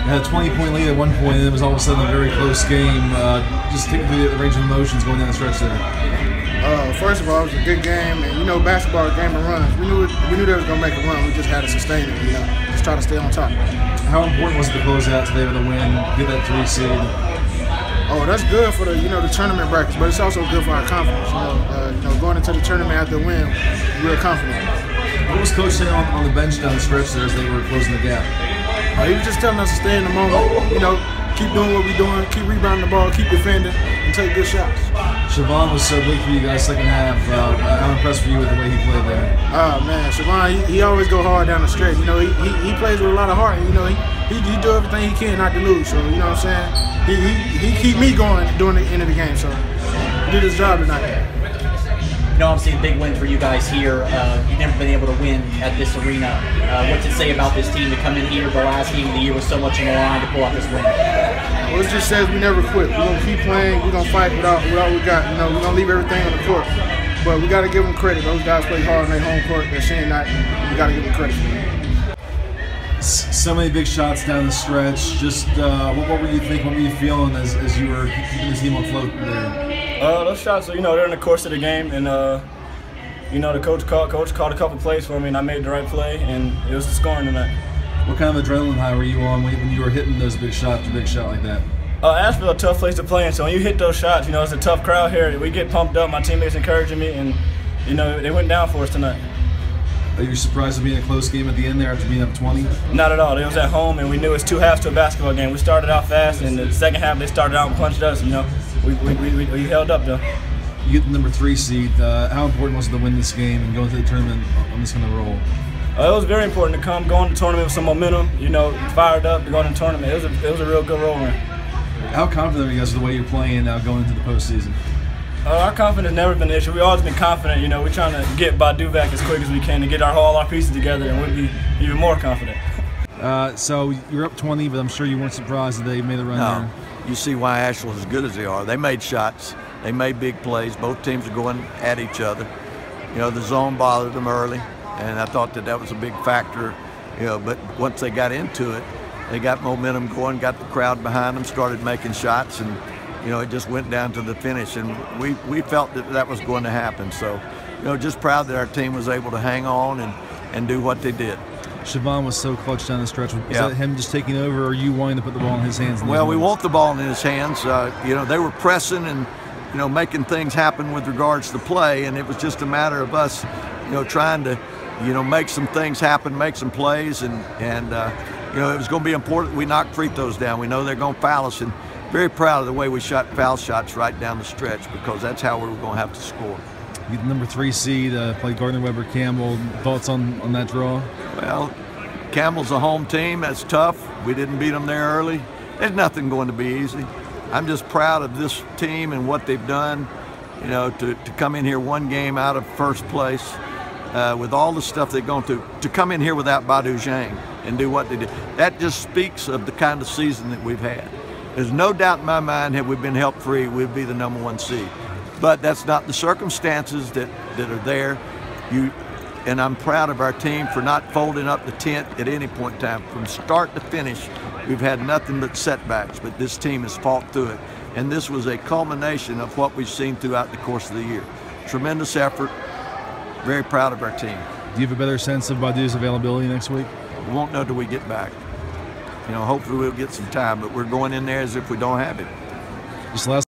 had a 20-point lead at one point, and it was all of a sudden a very close game. Just take me through the range of emotions going down the stretch there. First of all, it was a good game, and you know, basketball is a game of runs. We knew they was gonna make a run. We just had to sustain it. You know, just try to stay on top. How important was it to close out today with a win, get that 3 seed? Oh, that's good for the the tournament brackets, but it's also good for our confidence. Going into the tournament after the win, we're confident. What was Coach saying on the bench down the stretch there as they were closing the gap? He was just telling us to stay in the moment. You know, keep doing what we're doing, keep rebounding the ball, keep defending, and take good shots. Siobhan was so big for you guys second half. How impressed were you with the way he played there? Oh man, Siobhan, he always go hard down the stretch. You know, he plays with a lot of heart. You know, he do everything he can not to lose. So you know what I'm saying? He keep me going during the end of the game. So he did his job tonight. You know, obviously a big win for you guys here. You've never been able to win at this arena. What's it say about this team to come in here the last game of the year with so much on the line to pull out this win? Well, it just says we never quit. We're going to keep playing. We're going to fight with all we got. You know, we're going to leave everything on the court. But we got to give them credit. Those guys play hard on their home court. They're saying that, and we got to give them credit for that. So many big shots down the stretch. Just what were you thinking? What were you feeling as you were keeping the team afloat there? Those shots, you know, they're in the course of the game, and you know, the coach called a couple plays for me, and I made the right play, and it was the scoring tonight. What kind of adrenaline high were you on when you were hitting those big shots, a big shot like that? Asheville, a tough place to play in, so when you hit those shots, you know, it's a tough crowd here. We get pumped up. My teammates encouraging me, and you know, they went down for us tonight. Are you surprised to be in a close game at the end there after being up 20? Not at all. It was at home, and we knew it was 2 halves to a basketball game. We started out fast, and the second half they started out and punched us. You know, we held up though. You get the number 3 seed. How important was it to win this game and go into the tournament on this kind of roll? It was very important to go into the tournament with some momentum. You know, fired up to go into the tournament. It was a real good roll win. How confident are you guys with the way you're playing now going into the postseason? Our confidence has never been an issue. We've always been confident. You know, we're trying to get Badu back as quick as we can to get all our pieces together, and we'll be even more confident. So you're up 20, but I'm sure you weren't surprised that they made the run there. You see why Asheville is as good as they are. They made shots. They made big plays. Both teams are going at each other. You know, the zone bothered them early, and I thought that was a big factor. You know, but once they got into it, they got momentum going, got the crowd behind them, started making shots, and you know, it just went down to the finish, and we felt that was going to happen. So, you know, just proud that our team was able to hang on and do what they did. Siobhan was so clutch down the stretch. Was that him just taking over, or you wanting to put the ball in his hands? Well, we want the ball in his hands. You know, they were pressing and, you know, making things happen with regards to play, and it was just a matter of us, you know, trying to, you know, make some things happen, make some plays, and you know, it was going to be important we knock free throws down. We know they're going to foul us, and very proud of the way we shot foul shots right down the stretch, because that's how we were going to have to score. You get the number 3 seed, played Gardner-Webber Campbell. Thoughts on that draw? Well, Campbell's a home team. That's tough. We didn't beat them there early. There's nothing going to be easy. I'm just proud of this team and what they've done, you know, to come in here one game out of first place with all the stuff they've gone through, to come in here without Badu Zhang and do what they did. That just speaks of the kind of season that we've had. There's no doubt in my mind, had we been help free, we'd be the number 1 seed. But that's not the circumstances that are there. And I'm proud of our team for not folding up the tent at any point in time. From start to finish, we've had nothing but setbacks, but this team has fought through it. And this was a culmination of what we've seen throughout the course of the year. Tremendous effort. Very proud of our team. Do you have a better sense of Badu's availability next week? We won't know till we get back. You know, hopefully we'll get some time, but we're going in there as if we don't have him. Just last